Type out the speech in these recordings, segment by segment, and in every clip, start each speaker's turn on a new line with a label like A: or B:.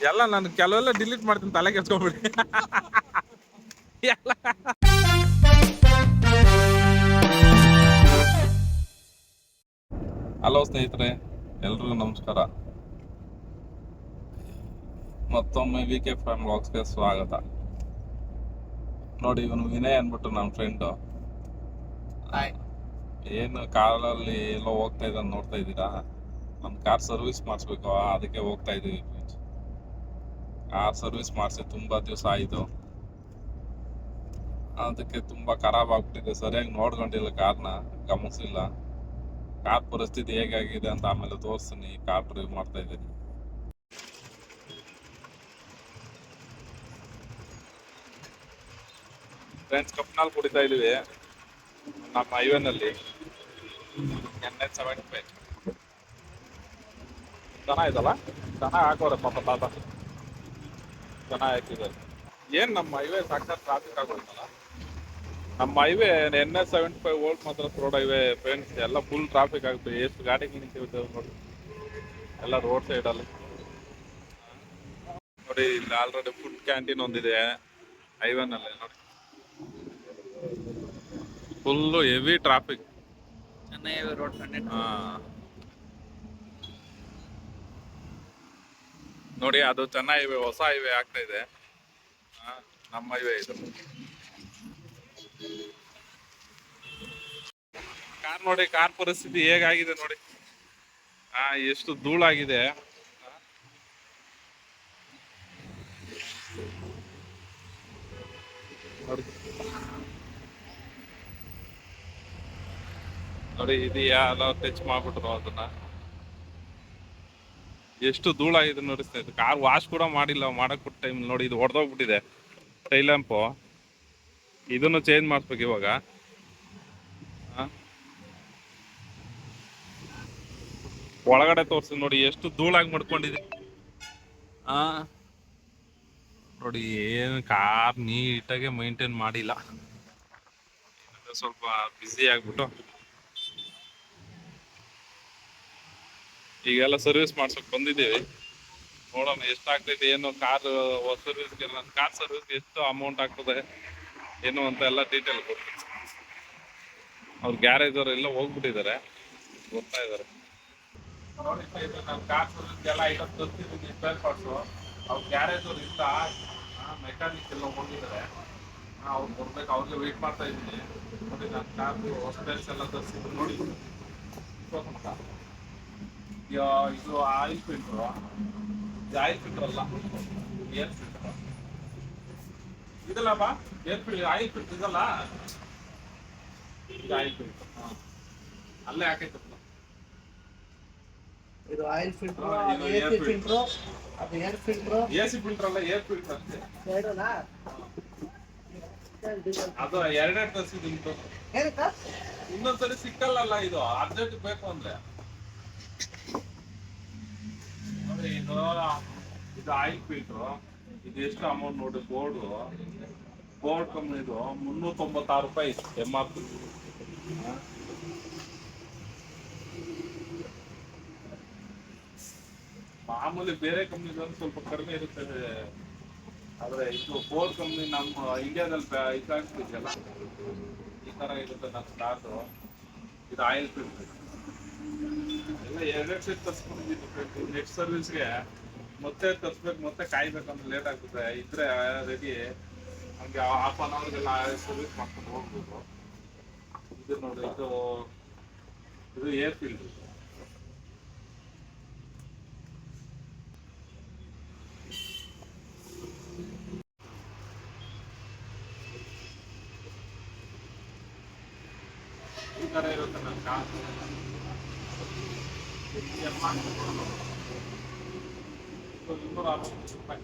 A: ಎಲ್ಲ ನಾನು ಕೆಲವೆಲ್ಲ ಡಿಲೀಟ್ ಮಾಡ್ತೀನಿ, ತಲೆ ಕೆಡ್ಸ್ಕೊಂಡ್ಬಿಡಿ. ಹಲೋ ಸ್ನೇಹಿತರೆ, ಎಲ್ರಿಗೂ ನಮಸ್ಕಾರ. ಮತ್ತೊಮ್ಮೆ VK ಫ್ಯಾಮ್ ವ್ಲಾಗ್ಸ್ಗೆ ಸ್ವಾಗತ. ನೋಡಿ, ಇವನು ವಿನಯ್ ಅಂದ್ಬಿಟ್ಟು ನನ್ನ ಫ್ರೆಂಡು. ಏನು ಕಾರಲ್ಲಿ ಎಲ್ಲೋ ಹೋಗ್ತಾ ಇದ್ದಾನೆ ನೋಡ್ತಾ ಇದ್ದೀರಾ? ನಮ್ಮ ಕಾರ್ ಸರ್ವಿಸ್ ಮಾಡಿಸ್ಬೇಕು, ಅದಕ್ಕೆ ಹೋಗ್ತಾ ಇದ್ದೀವಿ. ಕಾರ್ ಸರ್ವಿಸ್ ಮಾಡಿಸಿ ತುಂಬಾ ದಿವಸ ಆಯಿತು. ಅದಕ್ಕೆ ತುಂಬಾ ಖರಾಬ್ ಆಗ್ಬಿಟ್ಟಿದೆ. ಸರಿಯಾಗಿ ನೋಡ್ಕೊಂಡಿಲ್ಲ, ಕಾರ್ನ ಗಮನಿಸಿಲ್ಲ. ಕಾರ್ ಪರಿಸ್ಥಿತಿ ಹೇಗಾಗಿದೆ ಅಂತ ಆಮೇಲೆ ತೋರಿಸ್ತೀನಿ. ಕಾರ್ ಡ್ರೈವ್ ಮಾಡ್ತಾ ಇದ್ದೀನಿ. ಫ್ರೆಂಡ್ಸ್, ಕಪ್ನಲ್ಲಿ ಕುಡಿತಾ ಇದೀವಿ ನಮ್ಮ ಹೈವೇನಲ್ಲಿ. NH75 ಚೆನ್ನಾಗಿದಲ್ಲ, ಚೆನ್ನಾಗಿ ಹಾಕೋರೆ ಪಾಪ ತಾತ, ಚೆನ್ನಾಗಿ ಹಾಕಿದ್ದಾರೆ. ಏನ್ ನಮ್ಮ ಹೈವೇ ಸಾಕ್ಷಾತ್ ಟ್ರಾಫಿಕ್ ಆಗೋಯ್ತಲ್ಲ. ನಮ್ಮ ಹೈವೇ NH75 ಓಲ್ಡ್ ಮಾತ್ರ ರೋಡ್ ಹೈವೇ ಫ್ರೆಂಡ್ಸ್, ಎಲ್ಲ ಫುಲ್ ಟ್ರಾಫಿಕ್ ಆಗುತ್ತೆ. ಎಷ್ಟು ಗಾಡಿ ನಿಂತಿರ್ತೇವೆ ನೋಡಿ, ಎಲ್ಲ ರೋಡ್ ಸೈಡಲ್ಲಿ. ನೋಡಿ, ಇಲ್ಲಿ ಆಲ್ರೆಡಿ ಫುಡ್ ಕ್ಯಾಂಟೀನ್ ಒಂದಿದೆ ಹೈವೇನಲ್ಲಿ. ನೋಡಿ, ಫುಲ್ಲು ಹೆವಿ ಟ್ರಾಫಿಕ್.
B: ರೋಡ್
A: ನೋಡಿ, ಅದು ಚೆನ್ನೈ ಹೈವೇ, ಹೊಸ ಹೈವೇ ಆಗ್ತಾ ಇದೆ. ನಮ್ಮ ಹೈವೇ ಇದು. ಕಾರ್ ನೋಡಿ, ಕಾರ್ ಪರಿಸ್ಥಿತಿ ಹೇಗಾಗಿದೆ ನೋಡಿ. ಎಷ್ಟು ಧೂಳಾಗಿದೆ. ನೋಡಿ, ಇದು ಯಾರೋ ಟಚ್ ಮಾಡ್ಬಿಟ್ರು ಅದನ್ನ. ಎಷ್ಟು ಧೂಳಾಗಿದೆ ನೋಡಿ. ಕಾರ್ ವಾಶ್ ಕೂಡ ಮಾಡಿಲ್ಲ, ಮಾಡಕ್ ಬಿಟ್ಟ ಟೈಮ್ ನೋಡಿ. ಇದು ಹೊಡೆದೋಗ್ಬಿಟ್ಟಿದೆ ಟೈಲ್ ಲ್ಯಾಂಪು. ಇದನ್ನು ಚೇಂಜ್ ಮಾಡಿಸ್ಬೇಕು ಇವಾಗ. ಒಳಗಡೆ ತೋರಿಸಿ ನೋಡಿ, ಎಷ್ಟು ಧೂಳಾಗಿ ಮಾಡ್ಕೊಂಡಿದೆ. ನೋಡಿ, ಏನು ಕಾರ್ ನೀಟಾಗಿ ಮೈಂಟೈನ್ ಮಾಡಿಲ್ಲ. ಸ್ವಲ್ಪ ಬ್ಯುಸಿ ಆಗ್ಬಿಟ್ಟು ಈಗೆಲ್ಲ ಸರ್ವಿಸ್ ಮಾಡ್ಸಕ್ ಬಂದಿದ್ದೀವಿ. ನೋಡೋಣ ಎಷ್ಟಾಗ್ತೈತೆ ಏನು. ಕಾರ್ ಸರ್ವಿಸ್ಗೆ, ನನ್ನ ಕಾರ್ ಸರ್ವಿಸ್ಗೆ ಎಷ್ಟು ಅಮೌಂಟ್ ಆಗ್ತದೆ ಏನು ಅಂತ ಎಲ್ಲ ಡೀಟೇಲ್ ಕೊಡ್ತೀನಿ. ಅವ್ರು ಗ್ಯಾರೇಜ್ ಅವ್ರು ಎಲ್ಲ ಹೋಗ್ಬಿಟ್ಟಿದ್ದಾರೆ, ಬರ್ತಾ ಇದ್ದಾರೆ. ನೋಡಿ, ನನ್ನ ಕಾರ್ ಸರ್ವಿಸ್ಗೆಲ್ಲ ಐಟಮ್ ತರ್ತಿದ್ದೀನಿ, ಸ್ಪೇರ್ ಪಾರ್ಟ್ಸು. ಅವ್ರು ಗ್ಯಾರೇಜ್ ಅವ್ರು ಇಷ್ಟ, ಮೆಕ್ಯಾನಿಕ್ ಎಲ್ಲ ಹೋಗಿದ್ದಾರೆ. ಅವ್ರು ಬರ್ಬೇಕು, ಅವ್ರಿಗೆ ವೆಯ್ಟ್ ಮಾಡ್ತಾ ಇದ್ದೀನಿ. ನೋಡಿ, ನನ್ನ ಕಾರ್ದು ಸ್ಪೇರ್ಸ್ ಎಲ್ಲ ತರಿಸಿದ್ರು ನೋಡಿ. ಇದು ಆಯಿಲ್ ಫಿಲ್ಟ್ರು, ಇದು ಆಯಿಲ್ ಫಿಲ್ಟರ್ ಅಲ್ಲ, ಏರ್ ಫಿಲ್ಟರ್ ಇದಲ್ಲ ಬಾ. ಏರ್ ಫಿಲ್ಟರ್, ಆಯಿಲ್ ಫಿಲ್ಟರ್ ಇದಲ್ಲ, ಇದು ಆಯಿಲ್ ಫಿಲ್ಟರ್. ಅಲ್ಲೇ ಹಾಕೈತಲ್ಲ,
B: ಇದು ಆಯಿಲ್ ಫಿಲ್ಟರ್, ಅದು AC ಫಿಲ್ಟರ್, ಅದು ಏರ್ ಫಿಲ್ಟರ್.
A: AC ಫಿಲ್ಟರ್ ಅಲ್ಲ, ಏರ್ ಫಿಲ್ಟರ್ ಅಷ್ಟೇ.
B: ಎರಡಲ್ಲ,
A: ಅದು ಎರಡೆರಡು ತರಿಸಿದ್ದೀನಿ. ಇನ್ನೊಂದ್ಸರಿ ಸಿಕ್ಕಲ್ಲ ಇದು, ಅರ್ಜೆಂಟ್ ಬೇಕು ಅಂದ್ರೆ. ನೋಡಿ, ಇದು ಆಯಿಲ್ ಫಿಲ್ಟರ್. ಇದು ಎಷ್ಟು ಅಮೌಂಟ್ ನೋಡಿ, ಬೋರ್ಡ್ ಕಂಪ್ನಿದು 396 ರೂಪಾಯಿ MRP. ಮಾಮೂಲಿ ಬೇರೆ ಕಂಪ್ನಿಗಳು ಸ್ವಲ್ಪ ಕಡಿಮೆ ಇರುತ್ತದೆ, ಆದ್ರೆ ಇದು ಬೋರ್ಡ್ ಕಂಪ್ನಿ ನಮ್ಮ ಇಂಡಿಯಾದಲ್ಲಿ ಇದಾಗ್ತಿದೆಯಲ್ಲ, ಈ ತರ ಇರುತ್ತೆ ನನ್ನ ಕಾರ್ದು. ಇದು ಆಯಿಲ್ ಫಿಲ್ಟರ್ ಎಲ್ಲ ಎರಡೆರಡು ಸೆಟ್ ತರಿಸ್ಕೊಂಡಿದ್ದೀನಿ. ನೆಕ್ಸ್ಟ್ ಸರ್ವಿಸ್ಗೆ ಮತ್ತೆ ತರಿಸ್ಬೇಕು, ಮತ್ತೆ ಕಾಯ್ಬೇಕಂದ್ರೆ ಲೇಟ್ ಆಗ್ತದೆ. ಇದ್ರೆ ರೆಡಿ ಹಂಗೆ ಹಾಫ್ ಅನ್ ಅವರ್ಗೆಲ್ಲ ಸರ್ವಿಸ್ ಮಾಡ್ಕೊಂಡು ಹೋಗ್ಬೋದು. ಇದು ನೋಡಿ, ಇದು ಏರ್ ಫಿಲ್ಟರ್. ಈ ತರ ಇರುತ್ತೆ ನನ್ನ ಕಾರ್. ₹260.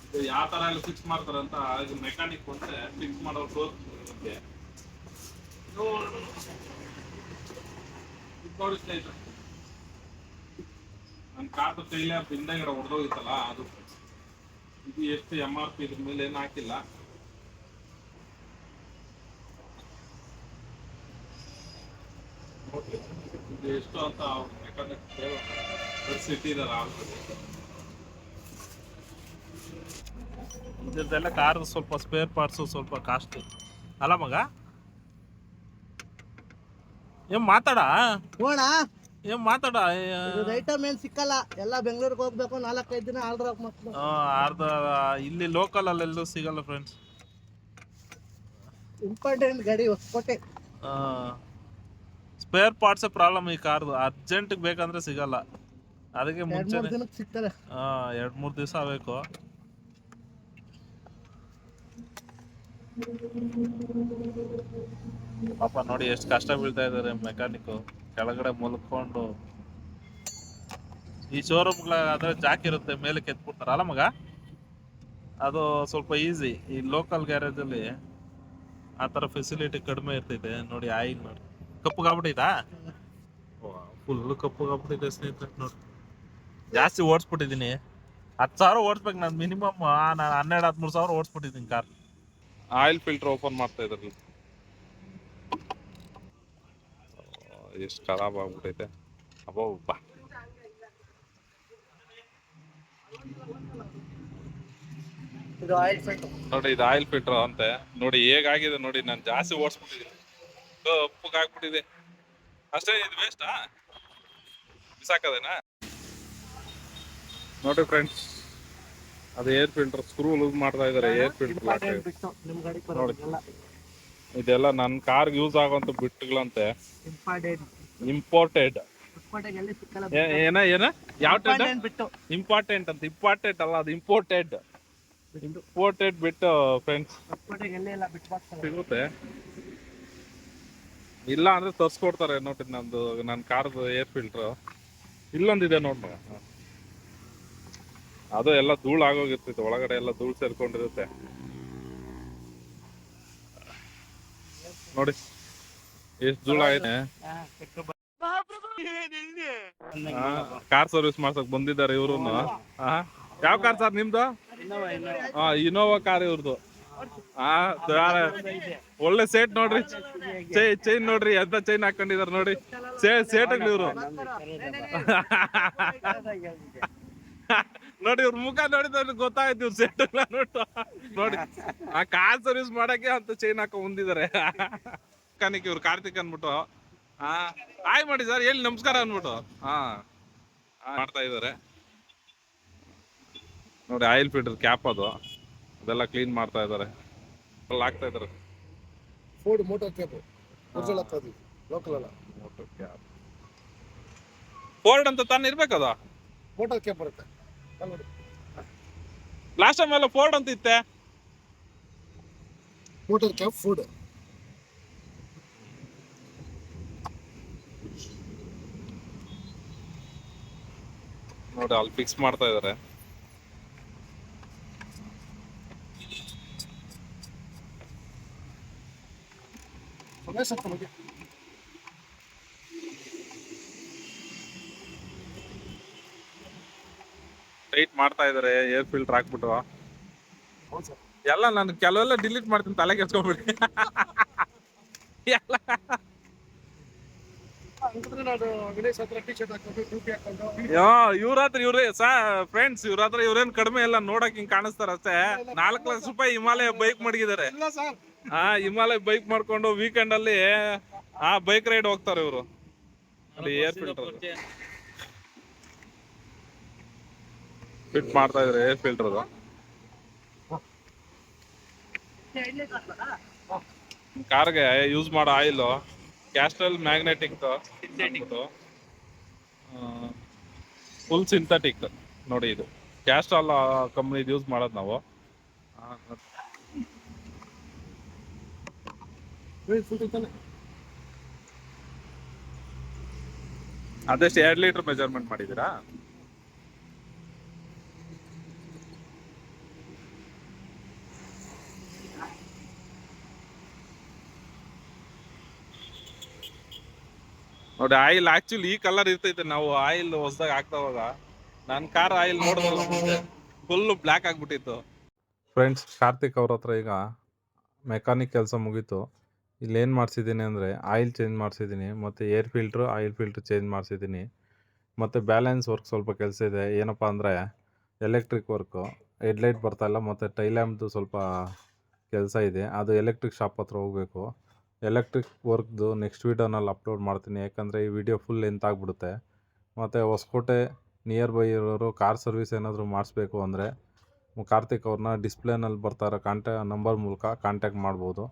A: ಇದು ಯಾವ ತರ ಎಲ್ಲ ಫಿಕ್ಸ್ ಮಾಡ್ತಾರಂತ ಇದು ಮೆಕ್ಯಾನಿಕ್ ಬಂದ್ರೆ ಫಿಕ್ಸ್ ಮಾಡೋರು ತೋರಿಸ್ತಾರೆ. ನೋಡಿ ಸ್ನೇಹಿತರೆ, ನನ್ನ ಕಾರ್ದು ಕೈಲಿ ಹಿಂದೆಗಡೆ ಹೊಡೆದೋಗಿತ್ತಲ್ಲ ಅದು. ಇದು ಎಷ್ಟು MRP, ಇದ್ರ ಮೇಲೆ ಏನು ಹಾಕಿಲ್ಲ. ಇದು ಎಷ್ಟು ಅಂತ ಮೆಕ್ಯಾನಿಕ್ ಇಟ್ಟಿದ್ದಾರೆ ಆಲ್ರೆಡಿ. ಇದೆಲ್ಲ ಕಾರ್ ಸ್ವಲ್ಪ ಸ್ಪೇರ್ ಪಾರ್ಟ್ಸು ಸ್ವಲ್ಪ ಕಾಸ್ಟ್ಲಿ ಅಲ್ಲ ಮಗ? ಏನ್ ಮಾತಾಡ
B: ನೋಡ
A: ಏನ್ ಮಾತಾಡ
B: ಐಟಮ್ ಏನ್ ಸಿಕ್ಕಲ್ಲ, ಎಲ್ಲ ಬೆಂಗಳೂರಿಗೆ ಹೋಗ್ಬೇಕು, 4-5 ದಿನ ಆರ್ಡರ್ ಮಕ್ಕಳು.
A: ಅರ್ಧ ಇಲ್ಲಿ ಲೋಕಲ್ ಅಲ್ಲೆಲ್ಲೂ ಸಿಗಲ್ಲ ಫ್ರೆಂಡ್ಸ್.
B: ಇಂಪಾರ್ಟೆಂಟ್ ಗಾಡಿ ಹೊಸಕೋಟೆ.
A: ಸ್ಪೇರ್ ಪಾರ್ಟ್ಸ್ ಪ್ರಾಬ್ಲಮ್ ಈ ಕಾರ್ದು. ಅರ್ಜೆಂಟ್ ಬೇಕಂದ್ರೆ ಸಿಗಲ್ಲ, ಅದಕ್ಕೆ
B: 2-3
A: ಮುಂಚೆ
B: ದಿನಕ್ಕೆ ಸಿಗ್ತಾರೆ.
A: 2-3 ದಿವಸ ಆಗಬೇಕು. ಪಾಪ ನೋಡಿ ಎಷ್ಟು ಕಷ್ಟ ಬೀಳ್ತಾ ಇದಾರೆ ಮೆಕ್ಯಾನಿಕ್, ಕೆಳಗಡೆ ಮಲ್ಕೊಂಡು. ಈ ಶೋರೂಮ್ಗಳಾದ್ರೆ ಜಾಕ್ ಇರುತ್ತೆ, ಮೇಲೆ ಕೆತ್ಬಿಡ್ತಾರಲ್ಲ ಮಗ, ಅದು ಸ್ವಲ್ಪ ಈಸಿ. ಈ ಲೋಕಲ್ ಗ್ಯಾರೇಜ್ ಅಲ್ಲಿ ಆ ಥರ ಫೆಸಿಲಿಟಿ ಕಡಿಮೆ ಇರ್ತೈತೆ. ನೋಡಿ ಆಯಿಲ್ ನೋಡಿ ಕಪ್ಪುಗಾಗ್ಬಿಟ್ಟೈತಾ, ಫುಲ್ ಕಪ್ಪುಗಾಗ್ಬಿಟ್ಟಿದೆ ಸ್ನೇಹಿತರೆ. ನೋಡಿ ಜಾಸ್ತಿ ಓಡಿಸ್ಬಿಟ್ಟಿದ್ದೀನಿ, 10,000 ಓಡಿಸ್ಬೇಕು ನಾನು ಮಿನಿಮಮ್. ನಾನು 12-13 ಸಾವಿರ ಓಡಿಸ್ಬಿಟ್ಟಿದ್ದೀನಿ ಕಾರ್. ಆಯಿಲ್ ಫಿಲ್ಟರ್ ಓಪನ್ ಮಾಡ್ತಾ ಇದ್ರಲ್ಲಿ ಎಷ್ಟು ಖರಾಬ್ ಆಗ್ಬಿಟ್ಟೈತೆ. ಅಬ್ಬಾ
B: ಇದು ಆಯಿಲ್ ಫಿಲ್ಟರ್
A: ನೋಡಿ, ಇದು ಆಯಿಲ್ ಫಿಲ್ಟರ್ ಅಂತೆ. ನೋಡಿ ಹೇಗಾಗಿದೆ ನೋಡಿ, ನಾನು ಜಾಸ್ತಿ ಓಡಿಸ್ಬಿಟ್ಟಿದ್ದೀನಿ, ಕಪ್ಪಗಾಗ್ಬಿಟ್ಟಿದೆ ಅಷ್ಟೇ. ಇದು ವೇಸ್ಟಾ, ಬಿಸಾಕದೇನಾ? ನೋಡಿ ಫ್ರೆಂಡ್ಸ್, ಅದು ಏರ್ ಫಿಲ್ಟರ್ ಸ್ಕ್ರೂ ಲೂಸ್ ಮಾಡ್ತಾ ಇದಾರೆ. ಏರ್ ಫಿಲ್ಟರ್
B: ನಿಮ್ ಗಾಡಿ
A: ನೋಡಿ, ಇದೆಲ್ಲ ನನ್ನ ಕಾರ್ಗೆ ಯೂಸ್ ಆಗುವಂತ ಬಿಟ್ಟುಗಳಂತೆ. ಇಂಪೋರ್ಟೆಡ್
B: ಎಲ್ಲಿ ಸಿಕ್ಕಲ್ಲ.
A: ಏನ ಏನ ಯಾವ
B: ಬಿಟ್ಟು
A: ಇಂಪಾರ್ಟೆಂಟ್ ಅಂತ? ಇಂಪಾರ್ಟೆಂಟ್ ಅಲ್ಲ, ಅದು ಇಂಪೋರ್ಟೆಡ್. ಇಂಪೋರ್ಟೆಡ್ ಬಿಟ್ಟು ಫ್ರೆಂಡ್ಸ್
B: ಎಲ್ಲ ಬಿಟ್ಟು
A: ಸಿಗುತ್ತೆ. ಇಲ್ಲ ಅಂದ್ರೆ ತರ್ಸ್ಕೊಡ್ತಾರೆ. ನೋಡಿ ನಂದು, ನನ್ನ ಕಾರ್ದು ಏರ್ ಫಿಲ್ಟರ್ ಇಲ್ಲೊಂದಿದೆ ನೋಡಿ, ಅದು ಎಲ್ಲ ಧೂಳು ಆಗೋಗಿರ್ತೈತೆ, ಒಳಗಡೆ ಎಲ್ಲ ಧೂಳು ಸೇರ್ಕೊಂಡಿರುತ್ತೆ. ನೋಡಿ ಎಷ್ಟು ಧೂಳು ಆಗಿದೆ. ಕಾರ್ ಸರ್ವಿಸ್ ಮಾಡ್ಸಕ್ ಬಂದಿದ್ದಾರೆ ಇವ್ರು. ಯಾವ ಕಾರ್ ಸರ್ ನಿಮ್ದು? ಇನೋವಾ ಕಾರ್ ಇವ್ರದ್ದು. ಒಳ್ಳೆ ಸೇಟ್ ನೋಡ್ರಿ, ಚೈನ್ ನೋಡ್ರಿ, ಎಂತ ಚೈನ್ ಹಾಕೊಂಡಿದಾರೆ ನೋಡಿ. ಸೇಟಗ್ಲಿ ಇವ್ರು ನೋಡಿ, ಇವ್ರ ಮುಖ ನೋಡಿದ್ರೆ ಗೊತ್ತಾಯ್ತು ಇವ್ರು ಸೇಟಗ್ಲ ನೋಡಿ. ಆ ಕಾರ್ ಸರ್ವಿಸ್ ಮಾಡಕ್ಕೆ ಅಂತ ಚೈನ್ ಹಾಕೊಂಡ್ ಬಂದಿದ್ದಾರೆ. ಮೆಕ್ಯಾನಿಕ್ ಇವ್ರು ಕಾರ್ತಿಕ್ ಅನ್ಬಿಟ್ಟು. ಹಾಯ್ ಮಾಡಿ ಸರ್, ಹೇಳಿ ನಮಸ್ಕಾರ ಅನ್ಬಿಟ್ಟು ಮಾಡ್ತಾ ಇದಾರೆ ನೋಡಿ. ಆಯಿಲ್ ಫಿಲ್ಟರ್ ಕ್ಯಾಪ್ ಅದೆಲ್ಲ ಕ್ಲೀನ್ ಮಾಡ್ತಾ ಇದಾರೆ, ಹಾಕ್ತಾ ಇದಾರೆ.
B: ಫೋರ್ಡ್ ಮೋಟರ್ ಕ್ಯಾಪ್ ಲೋಕಲ್ ಅಲ್ಲ,
A: ಮೋಟರ್ ಕ್ಯಾಪ್ ಫೋರ್ಡ್ ಅಂತ ತಾನು ಇರ್ಬೇಕದ.
B: ಮೋಟರ್ ಕ್ಯಾಪ್ ಬರುತ್ತೆ.
A: ಲಾಸ್ಟ್ ಟೈಮ್ ಎಲ್ಲ ಫೋರ್ಡ್ ಅಂತ ಇತ್ತೆ.
B: Motor cap Ford.
A: ನೋಡಿ ಅಲ್ಲಿ ಫಿಕ್ಸ್ ಮಾಡ್ತಾ ಇದಾರೆ. ಟೈಟ್ ಮಾಡ್ತಾ ಇದಾರೆ, ಏರ್ ಫಿಲ್ಟರ್ ಹಾಕ್ಬಿಟ್ಟು. ಎಲ್ಲ ನಾನು ಕೆಲವೆಲ್ಲ ಡಿಲೀಟ್ ಮಾಡ್ತೀನಿ, ತಲೆ ಕೆಡ್ಸ್ಕೊಂಡ್ಬಿಡಿ. ಎಲ್ಲ ಇವ್ರ ಹತ್ರ ಫ್ರೆಂಡ್ಸ್, ಇವ್ರ ಹತ್ರ ಇವ್ರೇನ್ ಕಡಿಮೆ ಎಲ್ಲ ನೋಡಕ್ ಹಿಂಗ್ ಕಾಣಿಸ್ತಾರ ಅಷ್ಟೇ. 4 ಲಕ್ಷ ರೂಪಾಯಿ ಹಿಮಾಲಯ ಬೈಕ್ ಮಡಗಿದ್ದಾರೆ. ಹಿಮಾಲಯ ಬೈಕ್ ಮಾಡ್ಕೊಂಡು ವೀಕೆಂಡ್ ಅಲ್ಲಿ ಬೈಕ್ ರೈಡ್ ಹೋಗ್ತಾರೆ ಇವರು. ಅಲ್ಲಿ ಏರ್ ಫಿಲ್ಟರ್ ಫಿಟ್ ಮಾಡ್ತಾ ಇದಾರೆ. ಏರ್ ಫಿಲ್ಟರ್ ಕಾರ್ಗೆ ಯೂಸ್ ಮಾಡೋ ಆಯಿಲ್ ಕ್ಯಾಸ್ಟ್ರಲ್ ಮ್ಯಾಗ್ನೆಟಿಕ್ ಫುಲ್ ಸಿಂಥೆಟಿಕ್ ನೋಡಿ. ಇದು ಕ್ಯಾಸ್ಟ್ರಾಲ್ ಕಂಪ್ನಿ ಯೂಸ್ ಮಾಡೋದು ನಾವು. ಅದೆಷ್ಟು 2 ಲೀಟರ್ ಮೆಜರ್ಮೆಂಟ್ ಮಾಡಿದ್ದೀರಾ? ನೋಡಿ ಆಯಿಲ್ ಆಕ್ಚುಲಿ ಈ ಕಲರ್ ಇರ್ತೈತೆ. ನಾವು ಆಯಿಲ್ ಹೊಸದಾಗ ಹಾಕ್ತಾವಾಗ ನನ್ನ ಕಾರ್ ಆಯಿಲ್ ನೋಡಿದ್ರಲ್ಲ ಮುಂಚೆ ಫುಲ್ ಬ್ಲ್ಯಾಕ್ ಆಗ್ಬಿಟ್ಟಿತ್ತು. ಫ್ರೆಂಡ್ಸ್, ಕಾರ್ತಿಕ್ ಅವ್ರ ಹತ್ರ ಈಗ ಮೆಕ್ಯಾನಿಕ್ ಕೆಲಸ ಮುಗೀತು.
C: ಇಲ್ಲೇನು ಮಾಡಿಸಿದ್ದೀನಿ ಅಂದರೆ ಆಯಿಲ್ ಚೇಂಜ್ ಮಾಡಿಸಿದ್ದೀನಿ ಮತ್ತು air filter oil filter change ಮಾಡಿಸಿದ್ದೀನಿ ಮತ್ತು ಬ್ಯಾಲೆನ್ಸ್ ವರ್ಕ್ ಸ್ವಲ್ಪ ಕೆಲಸ ಇದೆ. ಏನಪ್ಪ ಅಂದರೆ ಎಲೆಕ್ಟ್ರಿಕ್ ವರ್ಕು, ಹೆಡ್ಲೈಟ್ ಬರ್ತಾಯಿಲ್ಲ ಮತ್ತು ಟೈಲ್ ಲ್ಯಾಂಪ್ದು ಸ್ವಲ್ಪ ಕೆಲಸ ಇದೆ. ಅದು ಎಲೆಕ್ಟ್ರಿಕ್ ಶಾಪ್ ಹತ್ರ ಹೋಗಬೇಕು. ಎಲೆಕ್ಟ್ರಿಕ್ ವರ್ಕ್ದು ನೆಕ್ಸ್ಟ್ ವೀಡಿಯೋನಲ್ಲಿ ಅಪ್ಲೋಡ್ ಮಾಡ್ತೀನಿ, ಯಾಕಂದರೆ ಈ ವಿಡಿಯೋ ಫುಲ್ ಲೆಂತ್ ಆಗಿಬಿಡುತ್ತೆ. ಮತ್ತು ಹೊಸಕೋಟೆ ನಿಯರ್ ಬೈ ಇರೋರು ಕಾರ್ ಸರ್ವಿಸ್ ಏನಾದರೂ ಮಾಡಿಸ್ಬೇಕು ಅಂದರೆ ಕಾರ್ತಿಕ್ ಅವ್ರನ್ನ ಡಿಸ್ಪ್ಲೇನಲ್ಲಿ ಬರ್ತಾ ಇರೋ ನಂಬರ್ ಮೂಲಕ ಕಾಂಟ್ಯಾಕ್ಟ್ ಮಾಡ್ಬೋದು.